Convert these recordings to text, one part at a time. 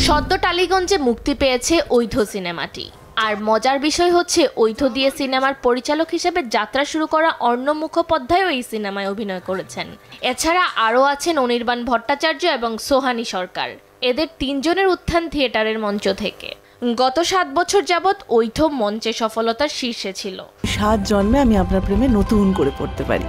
সদ্য টালিগঞ্জে মুক্তি পেয়েছে ঐথ সিনেমাটি। আর মজার বিষয় হচ্ছে ঐথ দিয়ে সিনেমার পরিচালক হিসেবে যাত্রা শুরু করা অর্ণব মুখোপাধ্যায়ও এই সিনেমায় অভিনয় করেছেন। এছাড়া আরও আছেন অনির্বাণ ভট্টাচার্য এবং সোহানী সরকার। এদের তিনজনের উত্থান থিয়েটারের মঞ্চ থেকে। গত 7 বছর যাবৎ ঐথ মঞ্চে সফলতার শীর্ষে ছিল। 7 জন্মে আমি আপনার প্রেমে নতুন করে পড়তে পারি।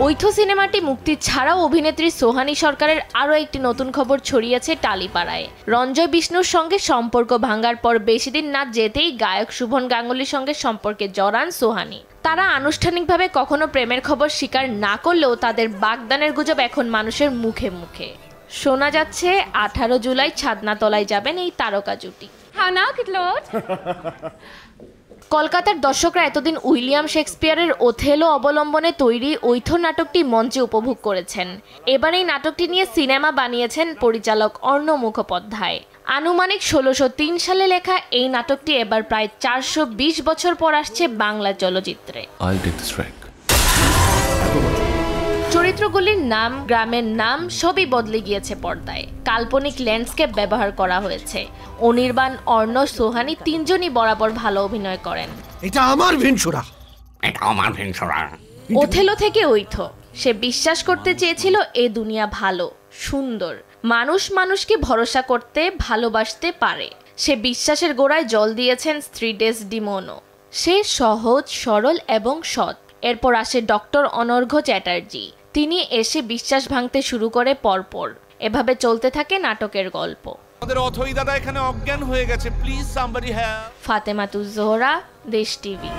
ঐথ সিনেমাটি মুক্তি ছাড়াও অভিনেত্রী সোহানী সরকারের আরও একটি নতুন খবর ছড়িয়েছে টালিপাড়ায়। রঞ্জয় বিষ্ণুর সঙ্গে সম্পর্ক ভাঙার পর বেশি দিন না যেতেই গায়ক শুভন গাঙ্গুলির সঙ্গে সম্পর্কে জড়ান সোহানী। তারা আনুষ্ঠানিকভাবে কখনো প্রেমের খবর স্বীকার না করলেও তাদের বাগদানের গুজব এখন মানুষের মুখে মুখে। শোনা যাচ্ছে 18 জুলাই ছাদনাতলায় যাবেন এই তারকা জুটি। কলকাতার দর্শকরা এতদিন উইলিয়াম শেক্সপিয়ারের ওথেলো অবলম্বনে তৈরি ঐথ নাটকটি মঞ্চে উপভোগ করেছেন। এবার এই নাটকটি নিয়ে সিনেমা বানিয়েছেন পরিচালক অর্ণব মুখোপাধ্যায়। আনুমানিক 1603 সালে লেখা এই নাটকটি এবার প্রায় 420 বছর পর আসছে বাংলা চলচ্চিত্রে। চরিত্রগুলির নাম, গ্রামের নাম সবই বদলে গিয়েছে পর্দায়। কাল্পনিক ল্যান্ডস্কেপ ব্যবহার করা হয়েছে। অনির্বাণ, অর্ণব, সোহানী তিনজনই বরাবর ভালো অভিনয় করেন। এটা আমার ভিনসুরা। ওথেলো থেকে ঐথ। সে বিশ্বাস করতে চেয়েছিল এ দুনিয়া ভালো, সুন্দর। মানুষ মানুষকে ভরসা করতে, ভালোবাসতে পারে। সে বিশ্বাসের গোড়ায় জল দিয়েছেন স্ত্রী ডেসডিমোনা। সে সহজ, সরল এবং সৎ। এরপর আসে ডক্টর অনর্ঘ্য চ্যাটার্জি। তিনি এসে বিশ্বাস ভাঙতে শুরু করে পরপর। এভাবে চলতে থাকে নাটকের গল্প। আমাদের অথই দাদা এখানে অজ্ঞান হয়ে গেছে, please somebody help. Fatematuz Zohra, দেশ টিভি।